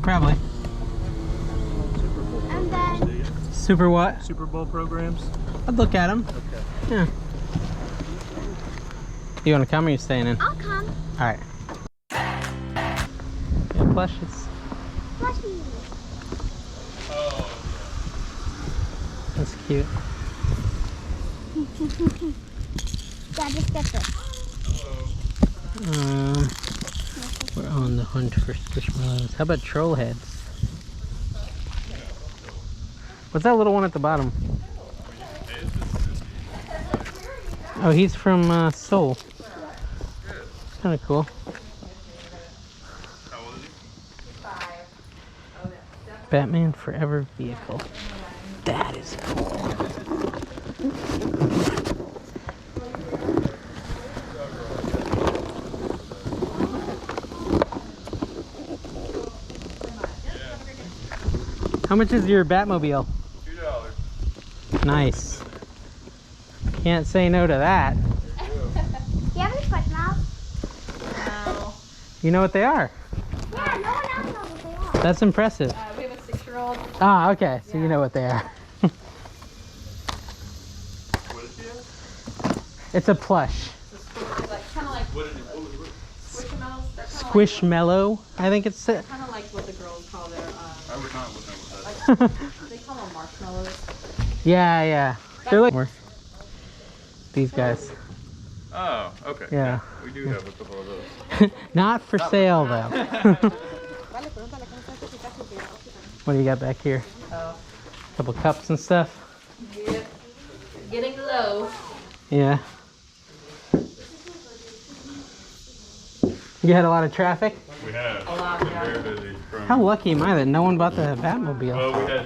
probably. And then Super what? Super Bowl programs. I'd look at them. Okay. Yeah. You want to come or are you staying in? I'll come. All right. Yeah, plushies. Plushie. That's cute. Yeah, just get this. We're on the hunt for squishmallows. How about troll heads? What's that little one at the bottom? Oh, he's from Seoul. Kind of cool. Batman Forever vehicle. That is cool. How much is your Batmobile? $2. Nice. Can't say no to that. Do you have any squishmallows? No. You know what they are? Yeah, no one else knows what they are. That's impressive. We have a 6-year-old. Ah, okay. So you know what they are. It's a plush. Kind of like Squishmallows. They're Squishmallow, I think it's it. kind of like what the girls call their. I would not know what that is. They call them marshmallows. Yeah. They're like these guys. Oh, okay. Yeah. We do have a couple of those. Not for sale though. What do you got back here? Oh. Couple cups and stuff. Yep. Getting low. Yeah. You had a lot of traffic? We have. A lot, Been yeah. very busy. How lucky am I that no one bought the Batmobile? Well, we had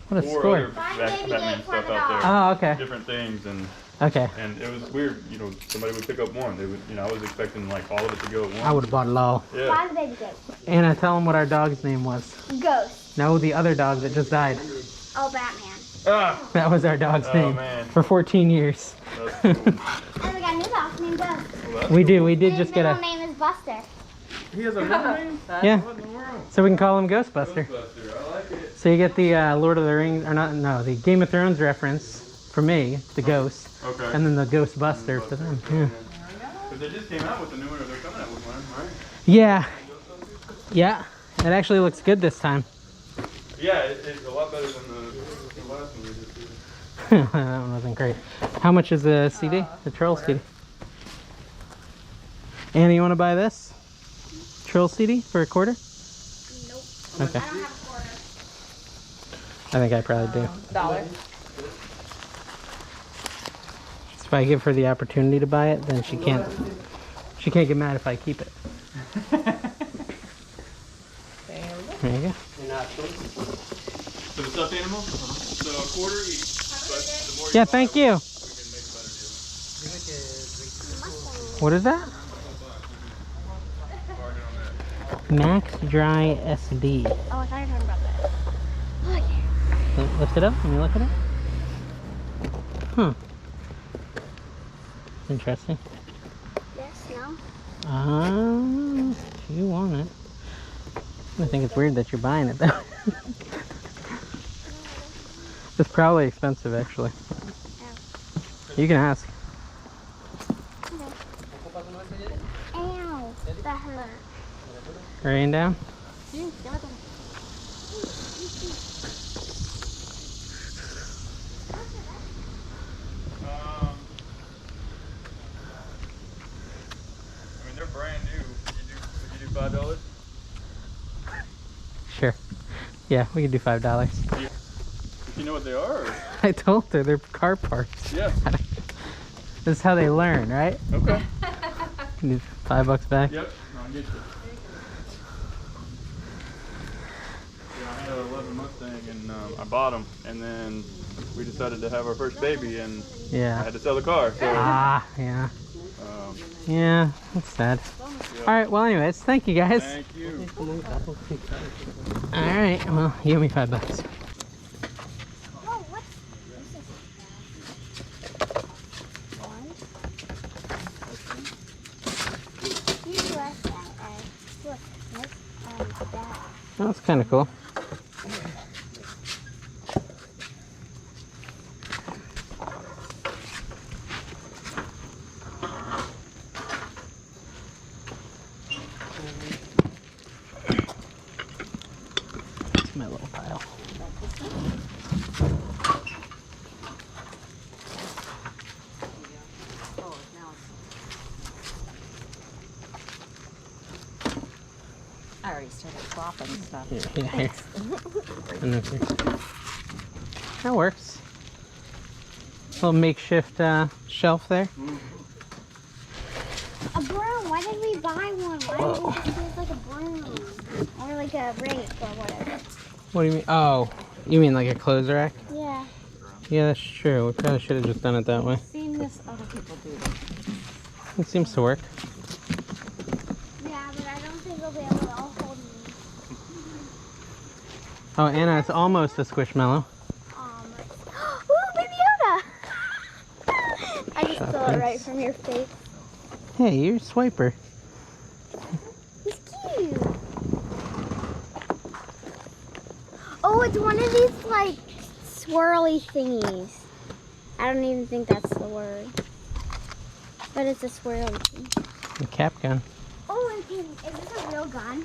What a 4 score. other Batman stuff out there. Oh, okay. Different things, and Okay. it was weird. You know, somebody would pick up one. They would, I was expecting like all of it to go at once. I would have bought it all. Yeah. Why the baby ghost? Anna, tell them what our dog's name was. Ghost. No, the other dog that just died. Oh, Batman. Ah, That was our dog's Oh, name man. for 14 years. that's cool. And we got a new dog named Ghost. Well, that's We cool. do. We did His just get middle a. name is Buster. He has a middle name? Yeah. What in the world? So we can call him Ghostbuster. Ghostbuster. I like it. So you get the Lord of the Rings, or not? No, the Game of Thrones reference for me, the Ghost, Okay. and then the Ghostbuster for them. Yeah. But they just came out with a new one, or they're coming out with one, right? Yeah. Yeah. It actually looks good this time. Yeah, it's a lot better than the last one we just did. That one wasn't great. How much is the CD? The Troll CD? Anna, you want to buy this Troll CD for $1? Nope. Okay. I don't have a quarter. I think I probably do. $1. If I give her the opportunity to buy it, then she can't get mad if I keep it. There you go. So the stuffed animal? So a quarter each. But the more Yeah, buy, thank you. we can make a better deal. What is that? Bargain on that. Max Dry SD. Oh, I thought you were talking about that. Oh, yeah. Lift it up. Let me look at it. Huh. Interesting. Yes, no? If you want it. I think it's weird that you're buying it though. It's probably expensive actually. You can ask. Ow, that hurt. Rain down? I mean, they're brand new. Would you do $5? Sure. Yeah, we can do $5. You know what they are? Or? I told her they're car parts. Yeah. This is how they learn, right? Okay. You need $5 back. Yep. I'll get you. Yeah, I had an 11 Mustang and I bought them, and then we decided to have our first baby, and I Yeah. had to sell the car. So, Yeah. um, Yeah, that's sad. All right, well, anyways, thank you guys. thank you. All right, well, you owe me $5. Whoa, what's this? One. USA. Look, this and that. That's kind of cool. That's my little pile. I already started flopping stuff. Here. And then here. That works. Little makeshift shelf there. A broom. Why did we buy one? Why didn't we just use like a broom or like a rake or whatever? What do you mean? Oh, you mean like a clothes rack? Yeah. Yeah, that's true. We probably should have just done it that way. I've seen this other people do this. It seems to work. Yeah, but I don't think it'll be able to all hold me. Oh, Anna, it's almost a Squishmallow. Ooh, Baby Yoda! I just stole it right from your face. Hey, you're a swiper. He's cute. Oh, it's one of these like swirly thingies. I don't even think that's the word. But it's a swirly thing. A cap gun. Oh, and is this a real gun?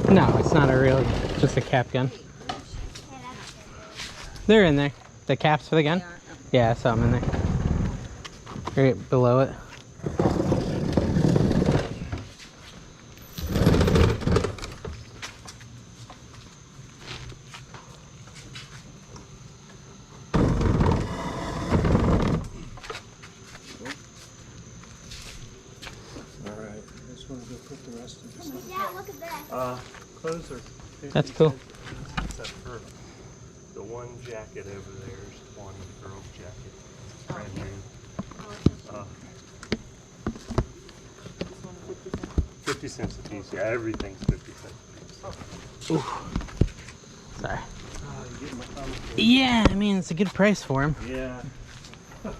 No, it's not a real, just a cap gun. They're in there. The caps for the gun? Yeah, I saw them in there. Right below it. Alright, I just want to go put the rest of this Yeah, look at that. Clothes are 50 That's cool. cents except for the one jacket over there is one girl's jacket. It's brand new. 50 cents a piece. Yeah, everything's 50 cents a piece. Ooh. Sorry. You get my commentary? Yeah, I mean, it's a good price for him. Yeah. I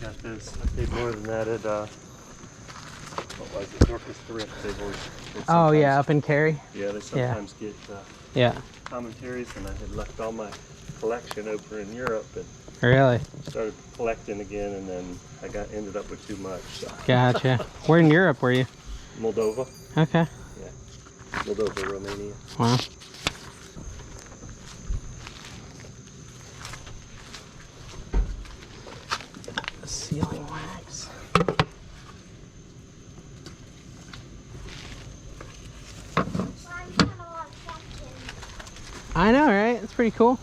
got this. I paid more than that at, what was it? Dorcas Thrift. They've always, Oh, yeah, up in Cary. Yeah, they sometimes get Yeah. commentaries, and I had left all my collection over in Europe and Really? started collecting again, and then I ended up with too much. So. Gotcha. Where in Europe were you? Moldova. Okay. Moldova, Romania. Wow. Sealing wax. I know, right? It's pretty cool.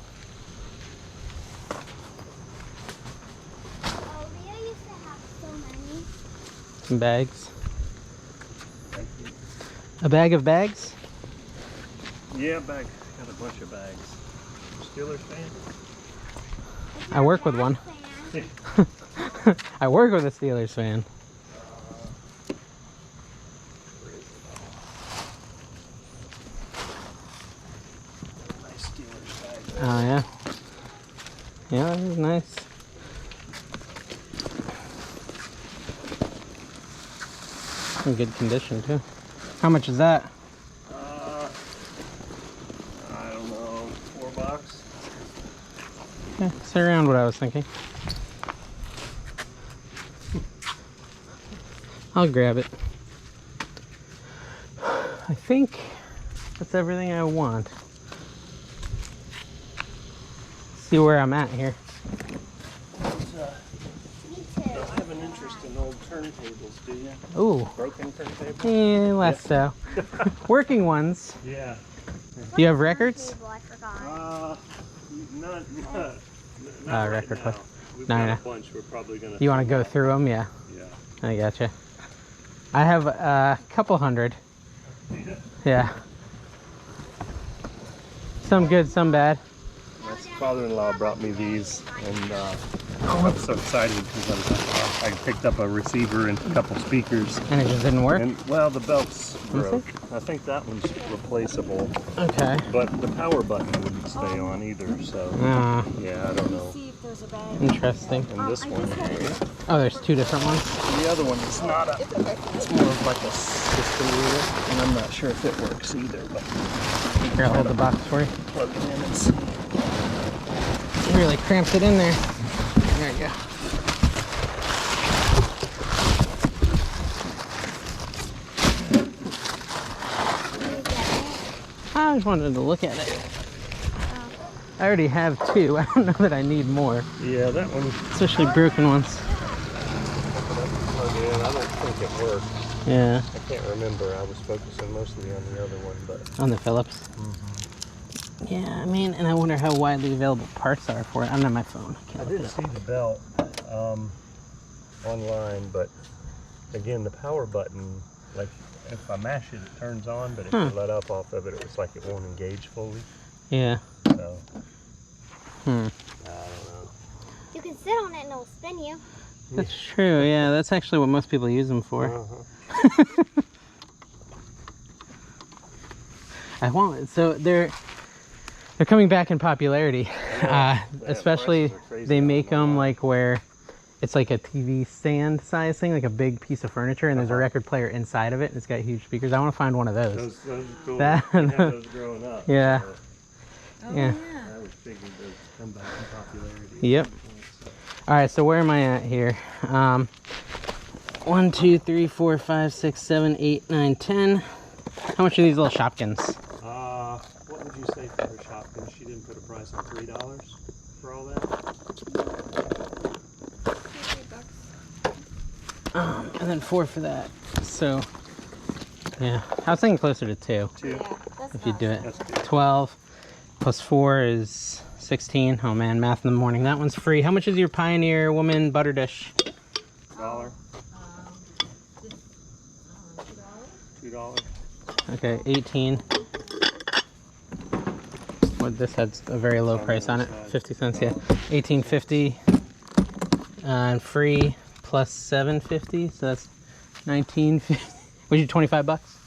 Oh, Rio used to have so many. Some bags. Thank you. A bag of bags? Yeah, got a bunch of bags. Steelers fan? I work with one. I work with a Steelers fan. Nice Steelers bag. Oh, yeah. Yeah, that is nice. In good condition, too. How much is that? I don't know, $4. Yeah, it's around what I was thinking. I'll grab it. I think that's everything I want. See where I'm at here. Don't have an interest in old turntables, do you? Ooh, Broken turntables? less so. Working ones. Yeah. Do you have records? I forgot. Not right record now. player. We've No, got no. a bunch. We're probably gonna. You want to go through them? Yeah, Yeah. I gotcha. I have a couple hundred. Yeah. Some good, some bad. My father-in-law brought me these, and I'm so excited because I picked up a receiver and a couple speakers. And it just didn't work? And well, the belts You broke. I think that one's replaceable, Okay. but the power button wouldn't stay on either. So Uh, yeah, I don't know. See if there's There's a bag. Interesting. And this one here. Oh, there's two different ones. The other one is not a. It's more of like a system unit, and I'm not sure if it works either. But Here, I'll hold the box for you. plug it in and see. You really cramped it in there. There you go. I just wanted to look at it. I already have two. I don't know that I need more, Yeah, that one. especially broken ones. Plug in. I don't think it worked. Yeah, I can't remember. I was focusing mostly on the other one, but. on the Phillips. Yeah, I mean, and I wonder how widely available parts are for it. I'm on my phone. I did see the belt online, but again, the power button, like if I mash it, it turns on, but if I let up off of it, it was like it won't engage fully. Yeah. So, Hmm. I don't know. You can sit on it and it'll spin you. That's true. Yeah, that's actually what most people use them for. I want so they're coming back in popularity, especially they make them like where it's like a TV stand size thing, like a big piece of furniture, and there's a record player inside of it, and it's got huge speakers. I want to find one of those. Those are cool. That- We had those growing up. Yeah. So Yeah. I was figuring those come back in popularity. Yep. All right, so where am I at here? 1, 2, 3, 4, 5, 6, 7, 8, 9, 10. How much are these little Shopkins? What would you say for her Shopkins? She didn't put a price on $3 for all that? And then 4 for that. So, yeah, I was thinking closer to 2 2. if you do it. That's good. 12 plus 4 is 16. Oh man, math in the morning. That one's free. How much is your Pioneer Woman butter dish? $1. $2. Okay, 18. What this had a very low price on it. 50 cents, yeah. 18.50 and free plus 7.50, so that's 19.50. Was you 25 bucks?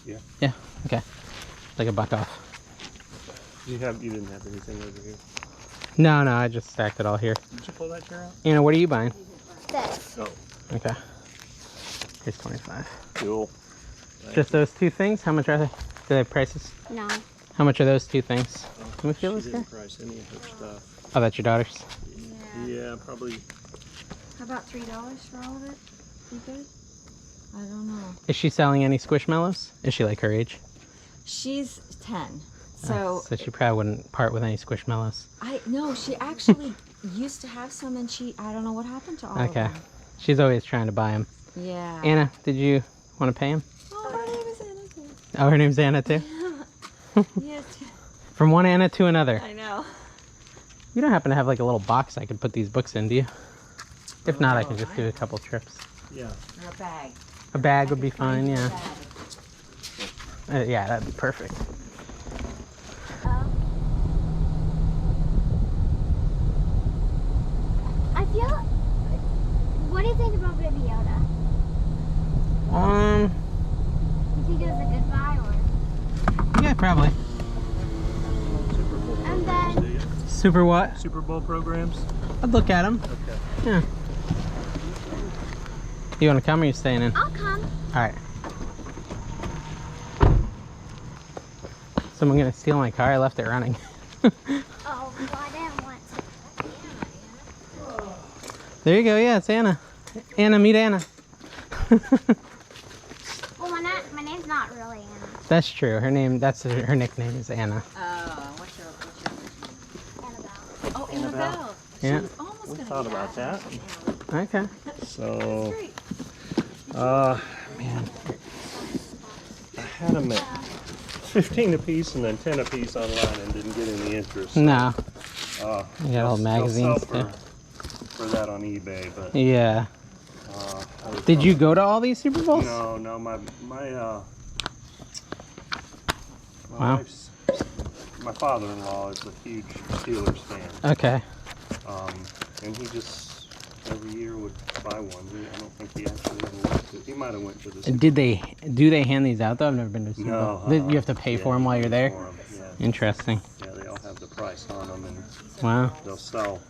Yeah. Yeah. Okay. Like a buck off. You didn't have anything over here. No, I just stacked it all here. Did you pull that chair out? Anna, what are you buying? This. Oh, Okay. Here's 25. cool. Just those two things? How much are they? Do they have prices? No. How much are those two things? Can we feel She this guy? didn't price any of her stuff. Oh, that's your daughter's. Yeah, probably. How about $3 for all of it? You good? I don't know. Is she selling any Squishmallows? Is she like her age? She's 10. So she probably wouldn't part with any Squishmallows. No, she actually used to have some, and I don't know what happened to all of Okay. them. She's always trying to buy them. Yeah. Anna, did you want to pay him? Oh, her name is Anna. Oh, her name's Anna too? Yes. From one Anna to another. I know. You don't happen to have like a little box I could put these books in, do you? If not, I can just do a couple trips. Yeah. Or a bag. A bag would be fine, yeah. Bag. Yeah, that'd be perfect. I feel. What do you think about Baby Yoda? Do you think it was a good buy or? Yeah, probably. And then Super what? Super Bowl programs? I'd look at them. Okay. Yeah. You want to come or are you staying in? I'll come. All right. Someone gonna steal my car? I left it running. Oh, well, I didn't want to. There you go. Yeah, it's Anna. Anna, meet Anna. Well, my name's not really Anna. That's true. Her nickname is Anna. What's your Annabelle. Oh, Annabelle. Yeah. Almost We gonna thought be about that. Okay. So, Great. man, I had them at 15 a piece and then 10 a piece online and didn't get any interest. No. You got old magazines too. For that on eBay, but Yeah. I was Did you go to all these Super Bowls? No, my Wow. wife's, my father-in-law is a huge Steelers fan, Okay. and he just every year would buy one. I don't think he actually ever went to. He might have went to the. Do they hand these out though? I've never been to a Super No, Bowl. You have to pay for them while you're there. For 'em, yeah. Interesting. Yeah, they all have the price on them, and Wow. they'll sell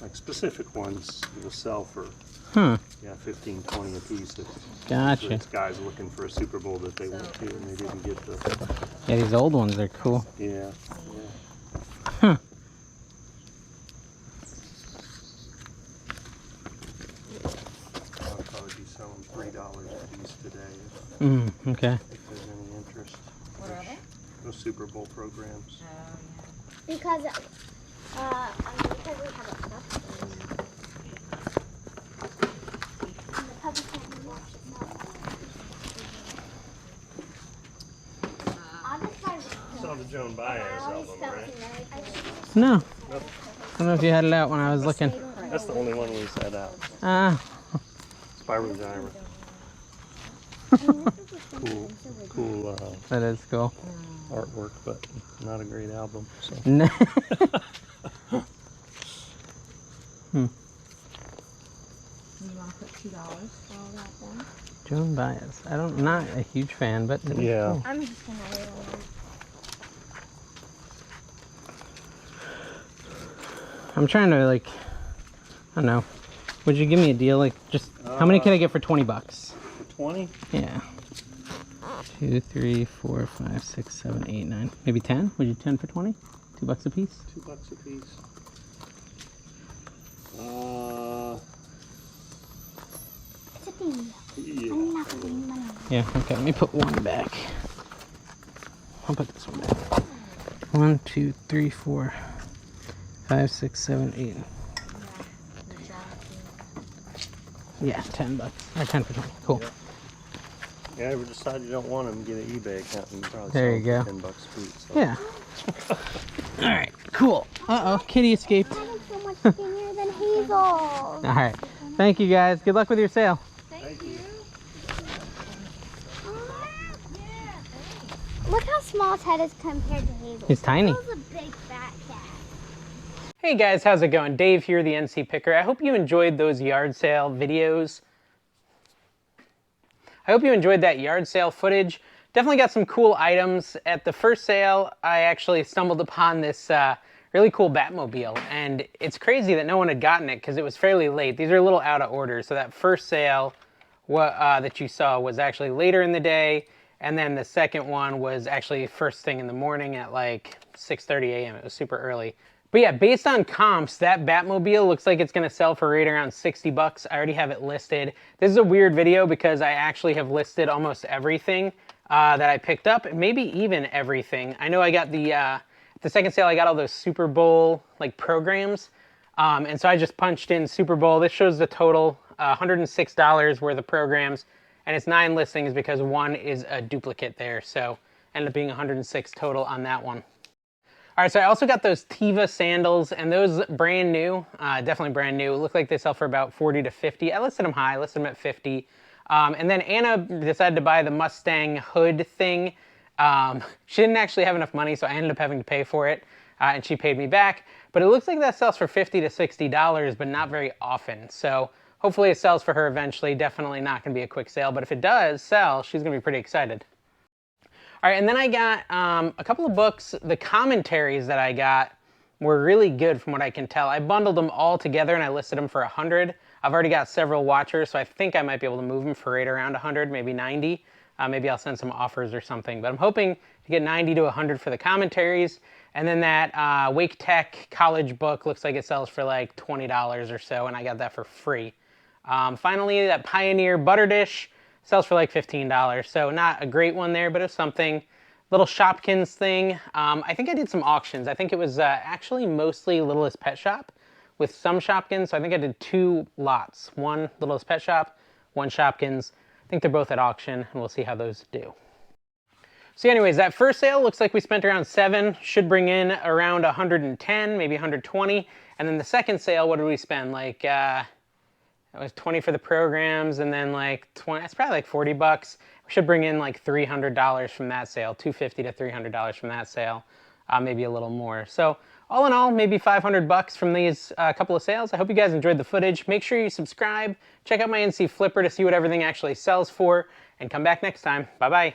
like specific ones will sell for Hmm. yeah, 15, 20 a piece. Gotcha. It's guys looking for a Super Bowl that they went to and they didn't get the. Yeah, these old ones are cool. Yeah. Huh. I'll probably be selling $3 a piece today Okay. if there's any interest. What are they? Those Super Bowl programs. Because, because we have a cup. And the puppy can't even watch itself. I'll just buy this. Saw the Joan Baez album, right? No. I don't know if you had it out when I was looking. That's the only one we set out. Spiral Gyra. Cool That is cool. artwork, but not a great album. So. No. You want to put $2 for all that then? Joan Baez. Not a huge fan, but it is Yeah. cool. I'm just gonna wait on it. I'm trying to like, I don't know. Would you give me a deal? Like, just how many can I get for 20 bucks? For 20? Yeah. 2, 3, 4, 5, 6, 7, 8, 9. Maybe 10? Would you 10 for 20? $2 a piece? $2 a piece. It's a thing. Yeah. I'm not giving money. Yeah, okay, let me put one back. I'll put this one back. 1, 2, 3, 4, 5, 6, 7, 8. Yeah, $10. Or 10 for 20. Cool. Yeah. Yeah, if you decide you don't want them, get an eBay account and probably There you sell go. them for $10 a piece. So. Yeah. All right, cool. Uh-oh, kitty escaped. I'm so much skinnier than Hazel. All right. Thank you, guys. Good luck with your sale. Thank you. Look how small his head is compared to Hazel. He's tiny. Hazel's a big fat cat. Hey guys, how's it going? Dave here, the NC Picker. I hope you enjoyed those yard sale videos. I hope you enjoyed that yard sale footage. Definitely got some cool items. At the first sale, I actually stumbled upon this really cool Batmobile, and it's crazy that no one had gotten it because it was fairly late. These are a little out of order, so that first sale that you saw was actually later in the day, and then the second one was actually first thing in the morning at like 6:30 a.m. It was super early. But yeah, based on comps, that Batmobile looks like it's gonna sell for right around 60 bucks. I already have it listed. This is a weird video because I actually have listed almost everything that I picked up, maybe even everything. I know I got the second sale, I got all those Super Bowl like programs. And so I just punched in Super Bowl. This shows the total, $106 worth of programs, and it's 9 listings because one is a duplicate there. So ended up being 106 total on that one. All right, so I also got those Tiva sandals, and those brand new, definitely brand new. It looked like they sell for about 40 to 50. I listed them high, I listed them at 50. And then Anna decided to buy the Mustang hood thing. She didn't actually have enough money, so I ended up having to pay for it, and she paid me back. But it looks like that sells for $50 to $60, but not very often. So hopefully it sells for her eventually. Definitely not gonna be a quick sale, but if it does sell, she's gonna be pretty excited. All right, and then I got a couple of books. The commentaries that I got were really good from what I can tell. I bundled them all together and I listed them for 100. I've already got several watchers, so I think I might be able to move them for right around 100, maybe 90. Maybe I'll send some offers or something, but I'm hoping to get 90 to 100 for the commentaries. And then that Wake Tech college book looks like it sells for like $20 or so, and I got that for free. Finally, that Pioneer Butter Dish sells for like $15, so not a great one there, but it's something. Little Shopkins thing. I think I did some auctions. I think it was actually mostly Littlest Pet Shop with some Shopkins. So I think I did 2 lots. One Littlest Pet Shop, one Shopkins. I think they're both at auction, and we'll see how those do. So anyways, that first sale looks like we spent around 7, should bring in around 110, maybe 120. And then the second sale, what did we spend? Like, it was 20 for the programs, and then like 20, it's probably like 40 bucks. We should bring in like $300 from that sale, $250 to $300 from that sale, maybe a little more. So all in all, maybe 500 bucks from these couple of sales. I hope you guys enjoyed the footage. Make sure you subscribe, check out my NC Flipper to see what everything actually sells for, and come back next time. Bye-bye.